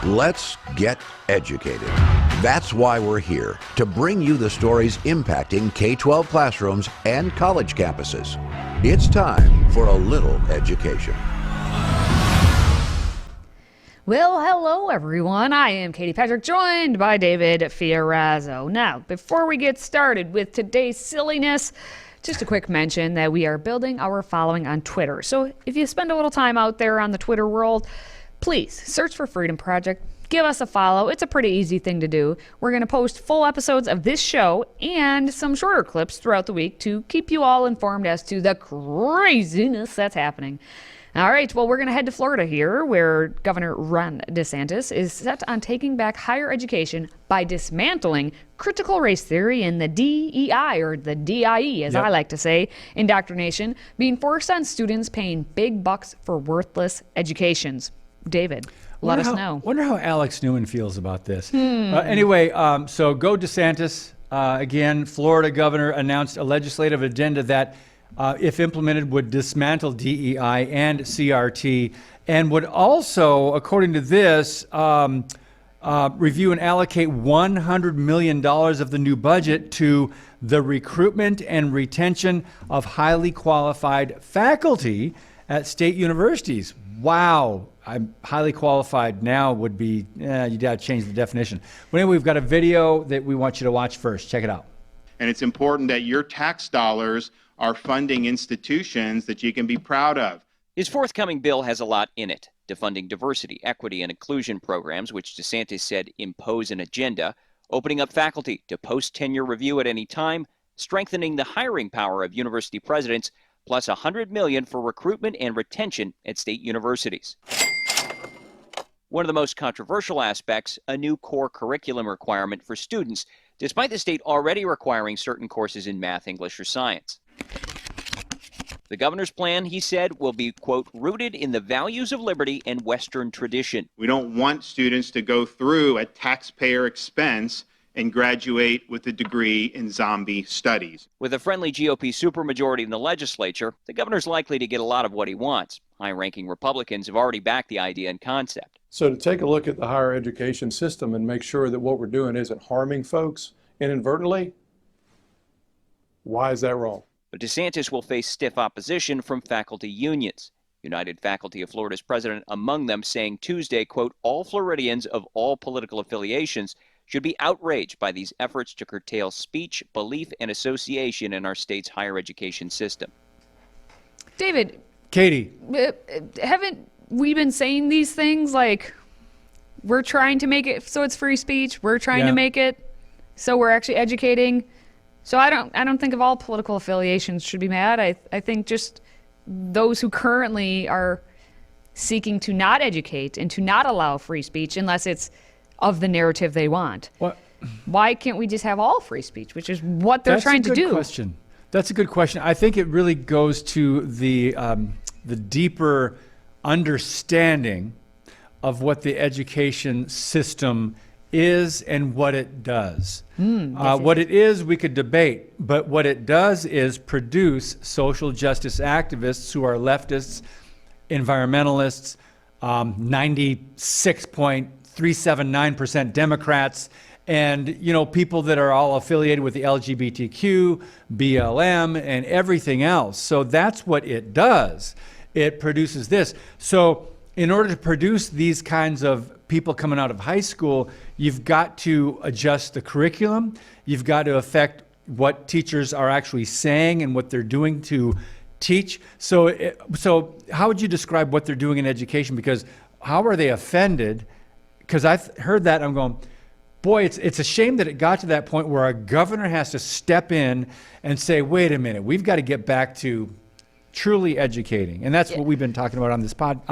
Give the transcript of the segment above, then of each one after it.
Let's get educated. That's why we're here, to bring you the stories impacting K-12 classrooms and college campuses. It's time for a little education. Well, hello everyone. I am Katie Patrick, joined by David Fiorazzo. Now, before we get started with today's silliness, just a quick mention that we are building our following on Twitter. So if you spend a little time out there on the Twitter world, please search for Freedom Project. Give us a follow. It's a pretty easy thing to do. We're going to post full episodes of this show and some shorter clips throughout the week to keep you all informed as to the craziness that's happening. All right, well, we're going to head to Florida here, where Governor Ron DeSantis is set on taking back higher education by dismantling critical race theory in the DEI, or the DIE, as I like to say, indoctrination, being forced on students paying big bucks for worthless educations. David, let us know. Wonder how Alex Newman feels about this. Anyway, so go DeSantis. Again, Florida governor announced a legislative agenda that if implemented, would dismantle DEI and CRT, and would also, according to this, review and allocate $100 million of the new budget to the recruitment and retention of highly qualified faculty at state universities. Wow. I'm highly qualified now would be, you got to change the definition. But anyway, we've got a video that we want you to watch first. Check it out. And it's important that your tax dollars are funding institutions that you can be proud of. His forthcoming bill has a lot in it, defunding diversity, equity, and inclusion programs, which DeSantis said impose an agenda, opening up faculty to post-tenure review at any time, strengthening the hiring power of university presidents, plus $100 million for recruitment and retention at state universities. One of the most controversial aspects, a new core curriculum requirement for students, despite the state already requiring certain courses in math, English, or science. The governor's plan, he said, will be, quote, rooted in the values of liberty and Western tradition. We don't want students to go through at taxpayer expense and graduate with a degree in zombie studies. With a friendly GOP supermajority in the legislature, the governor's likely to get a lot of what he wants. High-ranking Republicans have already backed the idea and concept. So to take a look at the higher education system and make sure that what we're doing isn't harming folks inadvertently, why is that wrong? But DeSantis will face stiff opposition from faculty unions. United Faculty of Florida's president among them, saying Tuesday, quote, all Floridians of all political affiliations should be outraged by these efforts to curtail speech, belief, and association in our state's higher education system. David. Katie. Haven't we been saying these things like we're trying to make it so it's free speech, we're trying to make it so we're actually educating? So I don't think of all political affiliations should be mad. I think just those who currently are seeking to not educate and to not allow free speech unless it's of the narrative they want. What? Why can't we just have all free speech, which is what they're trying to do? That's a good question. I think it really goes to the deeper understanding of what the education system is and what it does. What it is, we could debate, but what it does is produce social justice activists who are leftists, environmentalists, 96.379% Democrats, and people that are all affiliated with the LGBTQ, BLM, and everything else. So that's what it does. It produces this. So in order to produce these kinds of people coming out of high school, you've got to adjust the curriculum. You've got to affect what teachers are actually saying and what they're doing to teach. So how would you describe what they're doing in education? Because how are they offended? Because I've heard that, I'm going, boy, it's a shame that it got to that point where a governor has to step in and say, wait a minute, we've got to get back to truly educating. And that's what we've been talking about on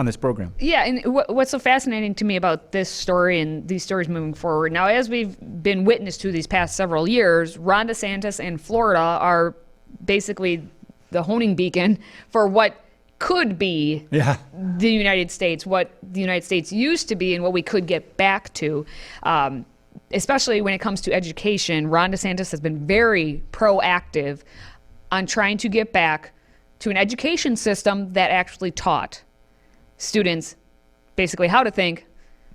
this program. Yeah, and what's so fascinating to me about this story and these stories moving forward, now as we've been witness to these past several years, Ron DeSantis and Florida are basically the honing beacon for what could be the United States, what the United States used to be and what we could get back to. Especially when it comes to education, Ron DeSantis has been very proactive on trying to get back to an education system that actually taught students basically how to think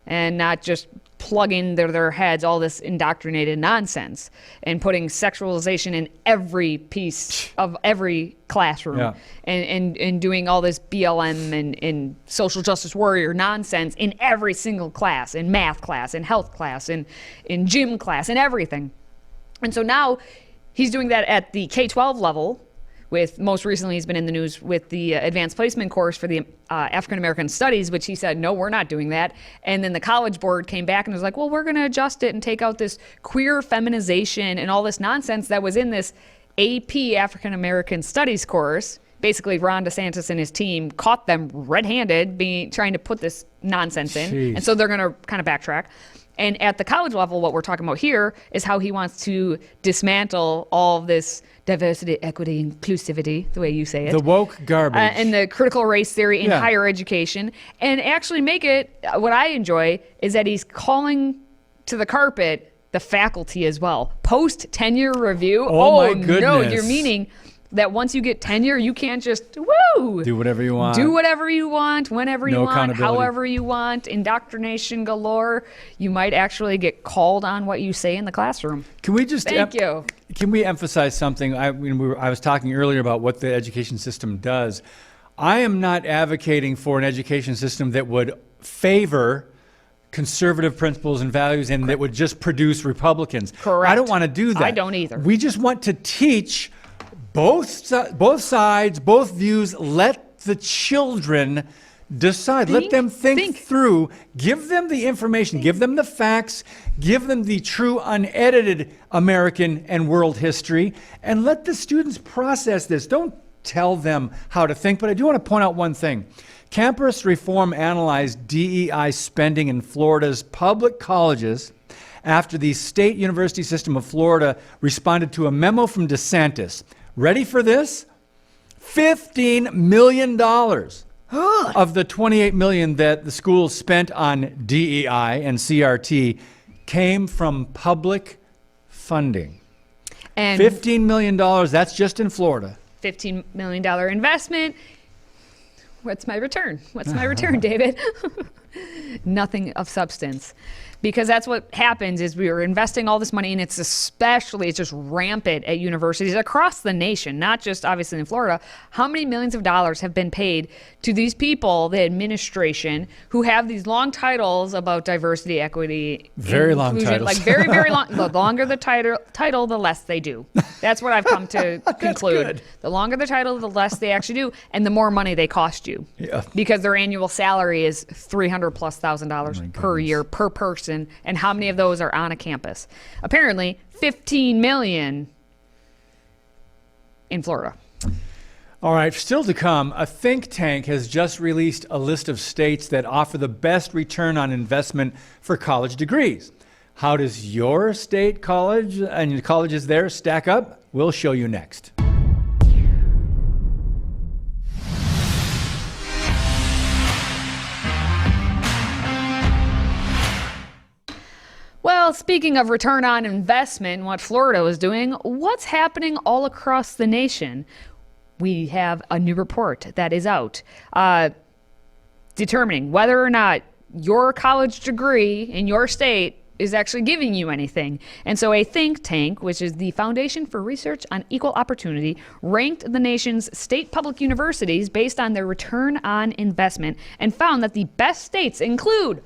and not just plugging their heads all this indoctrinated nonsense and putting sexualization in every piece of every classroom, Yeah. and doing all this BLM and social justice warrior nonsense in every single class, in math class, in health class, in gym class, and everything. And so now he's doing that at the K-12 level. With most recently, he's been in the news with the advanced placement course for the African American Studies, which he said, no, we're not doing that. And then the College Board came back and was like, well, we're going to adjust it and take out this queer feminization and all this nonsense that was in this AP African American Studies course. Basically, Ron DeSantis and his team caught them red-handed trying to put this nonsense in. Jeez. And so they're going to kind of backtrack. And at the college level, what we're talking about here is how he wants to dismantle all of this diversity, equity, inclusivity, the way you say it. The woke garbage. And the critical race theory in Yeah. higher education. And actually make it, what I enjoy is that he's calling to the carpet the faculty as well. Post-tenure review. Oh, my No, goodness. you're meaning that once you get tenure, you can't just, Do whatever you want. do whatever you want, whenever you No want, accountability. however you want, indoctrination galore. You might actually get called on what you say in the classroom. Can we just Thank you. Can we emphasize something? I was talking earlier about what the education system does. I am not advocating for an education system that would favor conservative principles and values and that would just produce Republicans. Correct. I don't want to do that. I don't either. We just want to teach both sides, both views. Let the children decide. Let them think through. Give them the information. Give them the facts. Give them the true unedited American and world history. And let the students process this. Don't tell them how to think. But I do want to point out one thing. Campus Reform analyzed DEI spending in Florida's public colleges after the State University System of Florida responded to a memo from DeSantis. Ready for this? $15 million of the $28 million that the schools spent on DEI and CRT came from public funding. And $15 million, that's just in Florida. $15 million investment. What's my return? What's my return, David? Nothing of substance. Because that's what happens is we are investing all this money, and it's just rampant at universities across the nation, not just obviously in Florida. How many millions of dollars have been paid to these people, the administration, who have these long titles about diversity, equity, Very long inclusion, titles. like very, very long. The longer the title, the less they do. That's what I've come to conclude. good. The longer the title, the less they actually do, and the more money they cost you. Yeah. Because their annual salary is $300,000+ per year per person, and how many of those are on a campus? Apparently, 15 million in Florida. All right, still to come, a think tank has just released a list of states that offer the best return on investment for college degrees. How does your state college and your colleges there stack up? We'll show you next. Well, speaking of return on investment, what Florida was doing, what's happening all across the nation? We have a new report that is out determining whether or not your college degree in your state is actually giving you anything. And so a think tank, which is the Foundation for Research on Equal Opportunity, ranked the nation's state public universities based on their return on investment and found that the best states include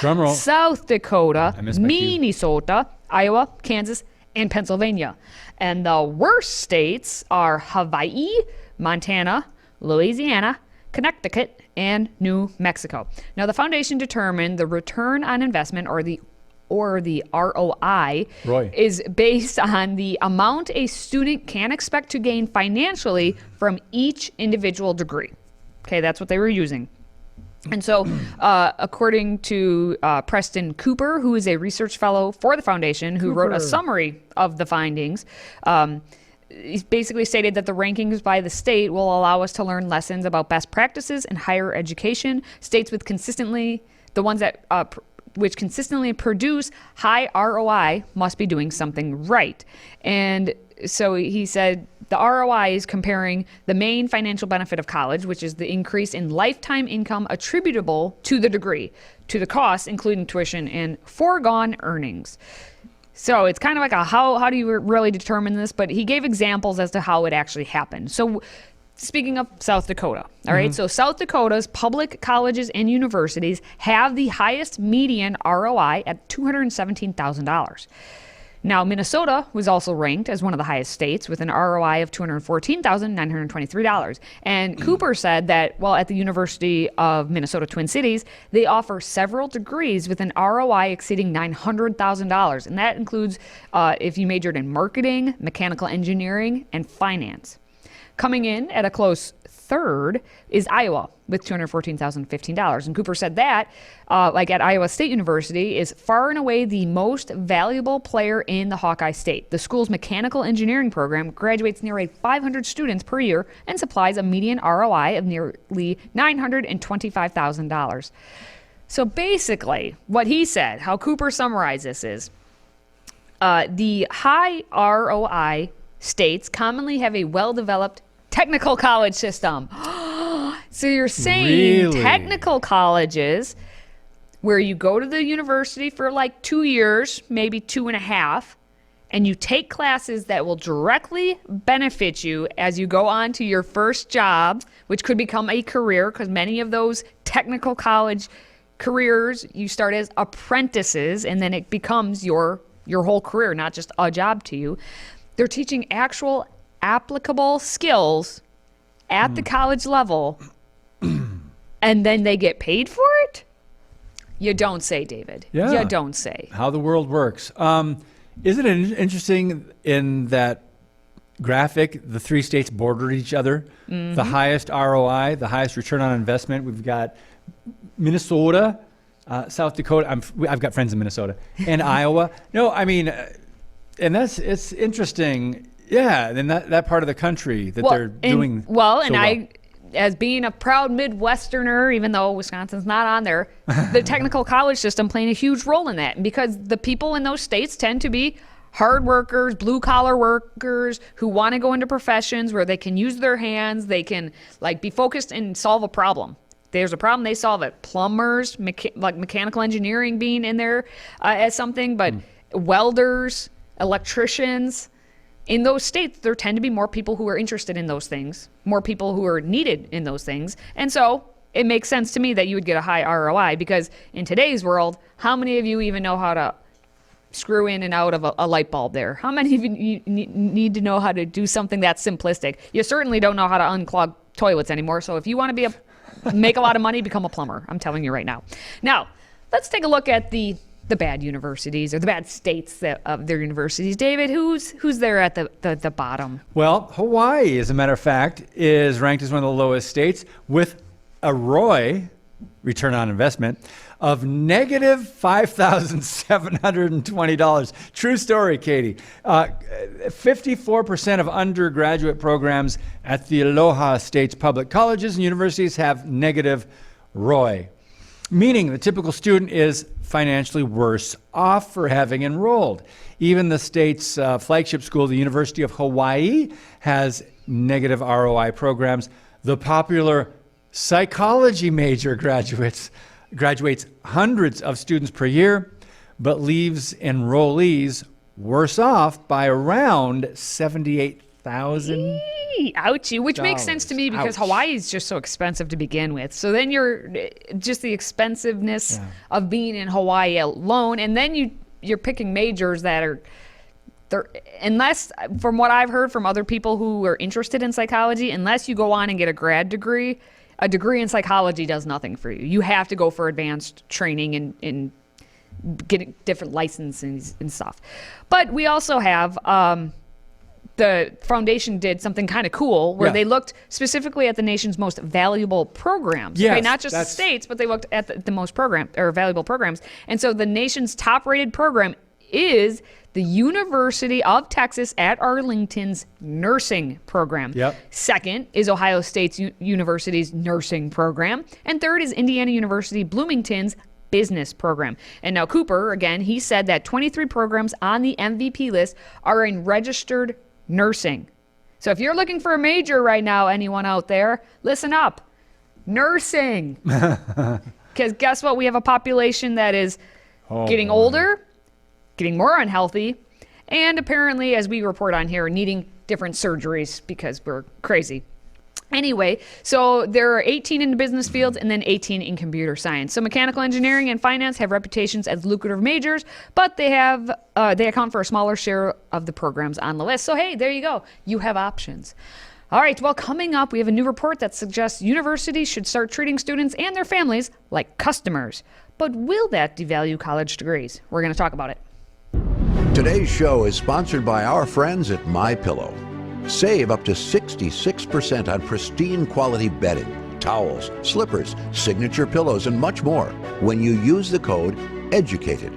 Drum roll. South Dakota, I missed my cue. Minnesota, Iowa, Kansas, and Pennsylvania. And the worst states are Hawaii, Montana, Louisiana, Connecticut, and New Mexico. Now, the foundation determined the return on investment, or the ROI, Roy. is based on the amount a student can expect to gain financially from each individual degree. Okay, that's what they were using. And so, according to Preston Cooper, who is a research fellow for the foundation, who wrote a summary of the findings, he basically stated that the rankings by the state will allow us to learn lessons about best practices in higher education. States with which consistently produce high ROI must be doing something right. And so he said The ROI is comparing the main financial benefit of college, which is the increase in lifetime income attributable to the degree, to the costs, including tuition and foregone earnings. So it's kind of like how do you really determine this? But he gave examples as to how it actually happened. So speaking of South Dakota, all right, so South Dakota's public colleges and universities have the highest median ROI at $217,000. Now, Minnesota was also ranked as one of the highest states with an ROI of $214,923. And Cooper said that, well, at the University of Minnesota Twin Cities, they offer several degrees with an ROI exceeding $900,000. And that includes if you majored in marketing, mechanical engineering, and finance. Coming in at a close third is Iowa with $214,015. And Cooper said that, like at Iowa State University, is far and away the most valuable player in the Hawkeye State. The school's mechanical engineering program graduates nearly 500 students per year and supplies a median ROI of nearly $925,000. So basically, what he said, how Cooper summarized this is, the high ROI states commonly have a well-developed technical college system. So you're saying technical colleges where you go to the university for like 2 years, maybe 2.5, and you take classes that will directly benefit you as you go on to your first job, which could become a career, because many of those technical college careers, you start as apprentices and then it becomes your whole career, not just a job to you. They're teaching actual applicable skills at the college level, and then they get paid for it? You don't say, David. Yeah. You don't say. How the world works. Isn't it interesting in that graphic, the three states border each other? The highest ROI, the highest return on investment. We've got Minnesota, South Dakota. I've got friends in Minnesota, and Iowa. No, I mean, and it's interesting. Yeah, in that part of the country that they're doing well. So and I, as being a proud Midwesterner, even though Wisconsin's not on there, the technical college system playing a huge role in that. And because the people in those states tend to be hard workers, blue collar workers who want to go into professions where they can use their hands, they can like be focused and solve a problem. There's a problem, they solve it. Plumbers, like mechanical engineering being in there as something, but welders, electricians. In those states, there tend to be more people who are interested in those things, more people who are needed in those things. And so it makes sense to me that you would get a high ROI, because in today's world, how many of you even know how to screw in and out of a light bulb there? How many of you need to know how to do something that simplistic? You certainly don't know how to unclog toilets anymore. So if you want to make a lot of money, become a plumber. I'm telling you right now. Now, let's take a look at the bad universities, or the bad states of their universities. David, who's there at the bottom? Well, Hawaii, as a matter of fact, is ranked as one of the lowest states with a ROI, return on investment, of negative $5,720. True story, Katie. 54% of undergraduate programs at the Aloha State's public colleges and universities have negative ROI, meaning the typical student is financially worse off for having enrolled. Even the state's flagship school, the University of Hawaii, has negative ROI programs. The popular psychology major graduates hundreds of students per year, but leaves enrollees worse off by around $78,000. Ouchie, which makes sense to me because Hawaii is just so expensive to begin with. So then you're just the expensiveness of being in Hawaii alone, and then you're picking majors that are unless, from what I've heard from other people who are interested in psychology, unless you go on and get a grad degree, a degree in psychology does nothing for you. You have to go for advanced training and getting different licenses and stuff. But we also have the foundation did something kind of cool where they looked specifically at the nation's most valuable programs. Yes, okay, not just the states, but they looked at the most valuable programs. And so the nation's top rated program is the University of Texas at Arlington's nursing program. Yep. Second is Ohio State University's nursing program. And third is Indiana University Bloomington's business program. And now Cooper, again, he said that 23 programs on the MVP list are in registered nursing. So if you're looking for a major right now, anyone out there, listen up. Nursing. Because guess what? We have a population that is getting older, getting more unhealthy, and apparently, as we report on here, needing different surgeries because we're crazy. Anyway, so there are 18 in the business fields and then 18 in computer science. So mechanical engineering and finance have reputations as lucrative majors, but they account for a smaller share of the programs on the list. So hey, there you go. You have options. All right, well, coming up, we have a new report that suggests universities should start treating students and their families like customers. But will that devalue college degrees? We're going to talk about it. Today's show is sponsored by our friends at MyPillow. Save up to 66% on pristine quality bedding, towels, slippers, signature pillows, and much more when you use the code EDUCATED.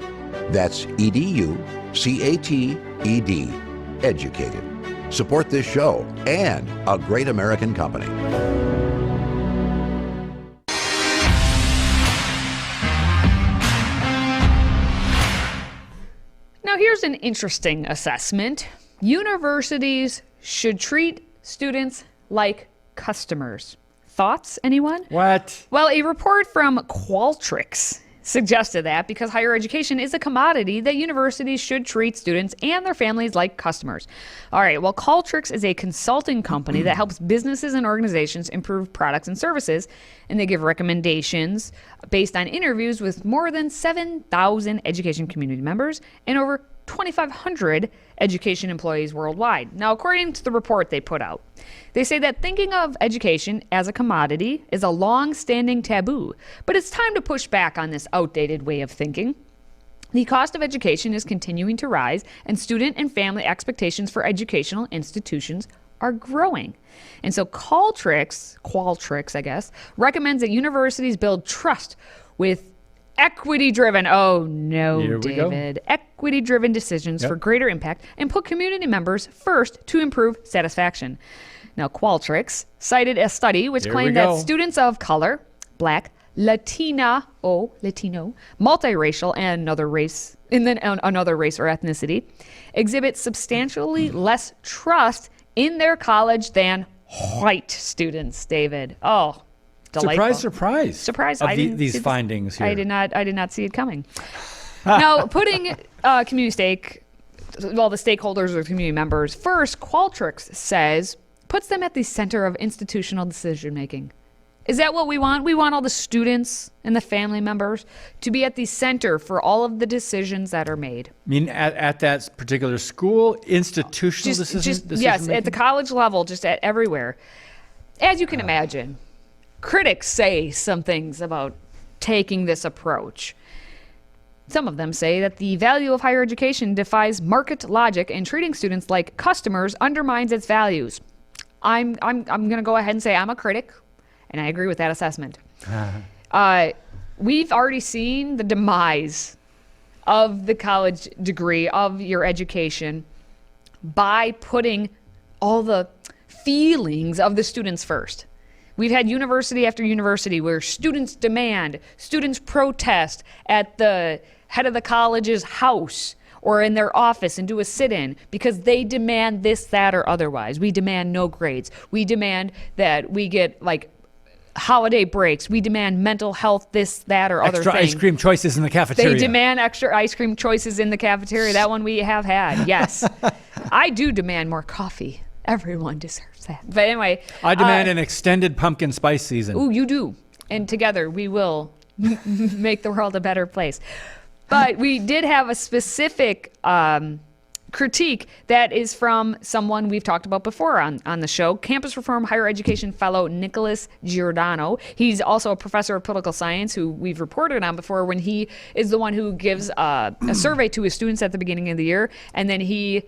That's EDUCATED. EDUCATED. Support this show and a great American company. Now, here's an interesting assessment. Universities should treat students like customers. Thoughts, anyone? What? Well, a report from Qualtrics suggested that because higher education is a commodity that universities should treat students and their families like customers. All right, well, Qualtrics is a consulting company that helps businesses and organizations improve products and services, and they give recommendations based on interviews with more than 7,000 education community members and over 2,500 education employees worldwide. Now, according to the report they put out, they say that thinking of education as a commodity is a long-standing taboo, but it's time to push back on this outdated way of thinking. The cost of education is continuing to rise, and student and family expectations for educational institutions are growing. And so Qualtrics, I guess, recommends that universities build trust with equity-driven, oh no, David, equity-driven decisions for greater impact and put community members first to improve satisfaction. Now, Qualtrics cited a study which claimed that students of color, Black, Latino, multiracial, and another race or ethnicity, exhibit substantially less trust in their college than white students, David. Oh, delightful. Surprise. These findings here. I did not see it coming. Now, putting the stakeholders or community members first, Qualtrics says puts them at the center of institutional decision making. Is that what we want? We want all the students and the family members to be at the center for all of the decisions that are made. I mean, at that particular school, institutional decision yes, making? at the college level, just at everywhere. As you can imagine, critics say some things about taking this approach. Some of them say that the value of higher education defies market logic and treating students like customers undermines its values. I'm going to go ahead and say I'm a critic, and I agree with that assessment. We've already seen the demise of the college degree, of your education, by putting all the feelings of the students first. We've had university after university where students demand, students protest at the head of the college's house or in their office and do a sit-in because they demand this, that, or otherwise. We demand no grades. We demand that we get holiday breaks. We demand mental health, this, that, or other thing. Extra ice cream choices in the cafeteria. They demand extra ice cream choices in the cafeteria. That one we have had, yes. I do demand more coffee. Everyone deserves that. But anyway. I demand an extended pumpkin spice season. Ooh, you do. And together we will make the world a better place. But we did have a specific critique that is from someone we've talked about before on the show, Campus Reform Higher Education Fellow Nicholas Giordano. He's also a professor of political science who we've reported on before when he is the one who gives a survey to his students at the beginning of the year, and then he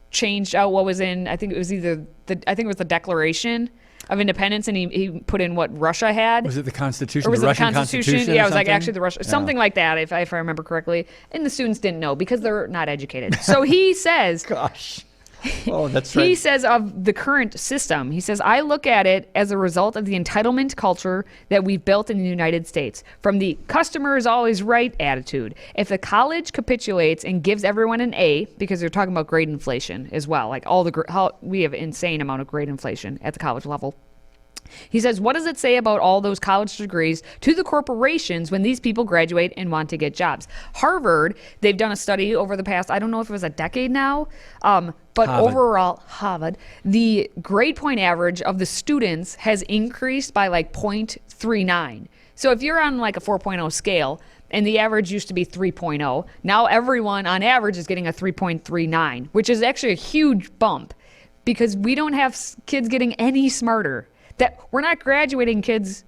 changed out what was in, I think it was the Declaration of Independence, and he put in what Russia had. Was it the Constitution? Or was the it Russian the Constitution? Yeah, it was actually the Russian, something like that, if I remember correctly. And the students didn't know because they're not educated. So he says, gosh, Oh, that's He right. says of the current system, he says, I look at it as a result of the entitlement culture that we've built in the United States, from the customer is always right attitude. If the college capitulates and gives everyone an A, because they're talking about grade inflation as well, like we have insane amount of grade inflation at the college level. He says, what does it say about all those college degrees to the corporations when these people graduate and want to get jobs? Harvard, they've done a study over the past, I don't know if it was a decade now, but Harvard. overall, Harvard, the grade point average of the students has increased by like 0.39. So if you're on like a 4.0 scale, and the average used to be 3.0, now everyone on average is getting a 3.39, which is actually a huge bump because we don't have kids getting any smarter. That we're not graduating kids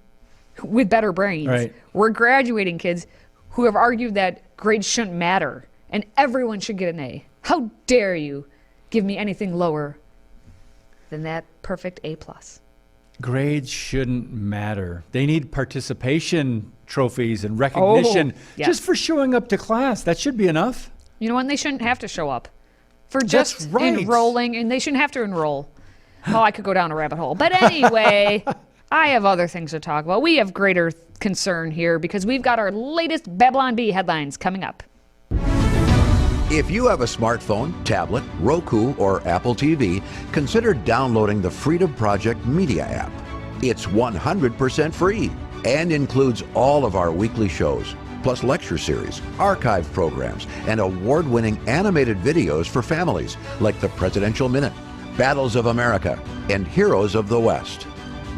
with better brains. Right. We're graduating kids who have argued that grades shouldn't matter and everyone should get an A. How dare you give me anything lower than that perfect A+. Grades shouldn't matter. They need participation trophies and recognition yes. just for showing up to class. That should be enough. You know, and they shouldn't have to show up for just That's right. enrolling, and they shouldn't have to enroll. Oh, I could go down a rabbit hole. But anyway, I have other things to talk about. We have greater concern here because we've got our latest Babylon Bee headlines coming up. If you have a smartphone, tablet, Roku, or Apple TV, consider downloading the Freedom Project Media app. It's 100% free and includes all of our weekly shows, plus lecture series, archive programs, and award-winning animated videos for families like the Presidential Minute, Battles of America, and Heroes of the West.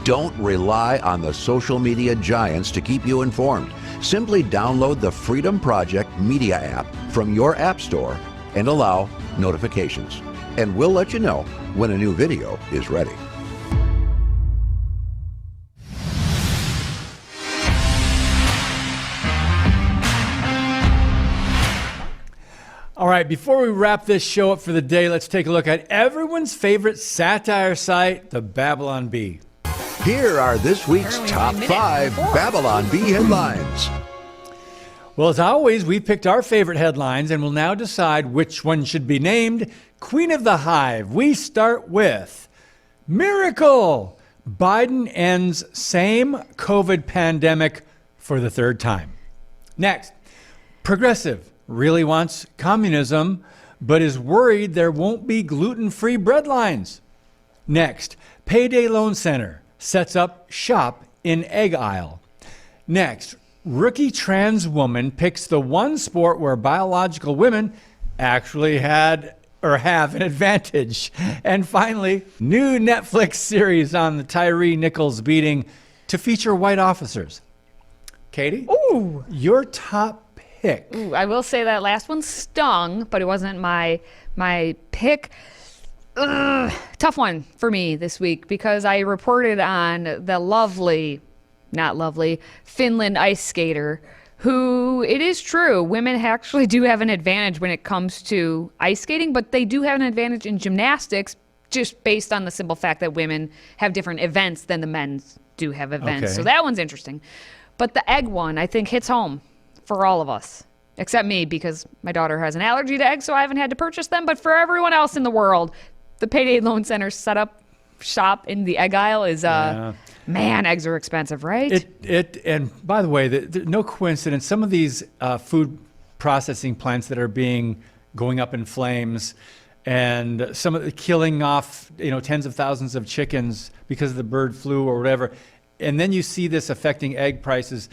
Don't rely on the social media giants to keep you informed. Simply download the Freedom Project Media app from your app store and allow notifications. And we'll let you know when a new video is ready. All right, before we wrap this show up for the day, let's take a look at everyone's favorite satire site, the Babylon Bee. Here are this week's top 5 Babylon Bee headlines. Well, as always, we've picked our favorite headlines and will now decide which one should be named Queen of the Hive. We start with Miracle! Biden ends same COVID pandemic for the third time. Next, Progressive really wants communism, but is worried there won't be gluten-free bread lines. Next, Payday Loan Center sets up shop in egg aisle. Next, rookie trans woman picks the one sport where biological women actually had or have an advantage. And finally, new Netflix series on the Tyree Nichols beating to feature white officers. Katie? Ooh. Your top pick. Ooh, I will say that last one stung, but it wasn't my pick. Ugh, tough one for me this week because I reported on the not lovely, Finland ice skater who, it is true, women actually do have an advantage when it comes to ice skating, but they do have an advantage in gymnastics just based on the simple fact that women have different events than the men do have events. Okay. So that one's interesting. But the egg one, I think, hits home for all of us, except me because my daughter has an allergy to eggs, so I haven't had to purchase them. But for everyone else in the world, the Payday Loan Center setup shop in the egg aisle is, man, eggs are expensive, right? And by the way, no coincidence, some of these food processing plants that are going up in flames and some of the killing off, tens of thousands of chickens because of the bird flu or whatever. And then you see this affecting egg prices.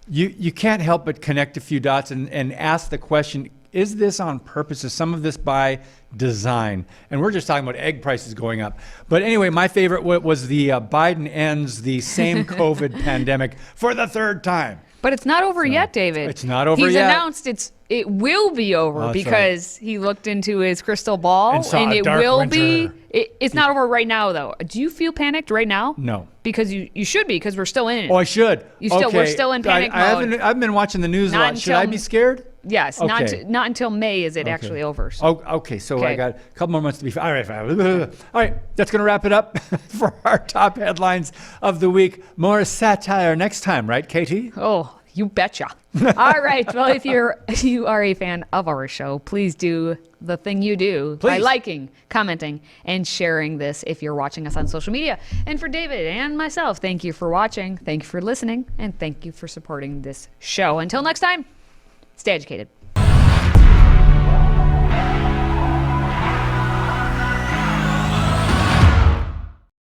You can't help but connect a few dots and ask the question, is this on purpose? Is some of this by design? And we're just talking about egg prices going up. But anyway, my favorite was the Biden ends the same COVID pandemic for the third time. But it's not over yet, David. It's not over He's yet. announced it will be over That's because he looked into his crystal ball And saw a it dark will winter. be. It's not over right now, though. Do you feel panicked right now? No. Because you should be, because we're still in it. Oh, I should. We're still in panic mode. I've been watching the news a Not lot. Should I until- be scared? Yes, Okay. not until May is it actually over. So. Oh, okay, so I Okay. got a couple more months to be. All right, that's going to wrap it up for our top headlines of the week. More satire next time, right, Katie? Oh, You betcha. All right. Well, if you are a fan of our show, please do the thing you do by Please. liking, commenting, and sharing this if you're watching us on social media. And for David and myself, thank you for watching, thank you for listening, and thank you for supporting this show. Until next time, stay educated.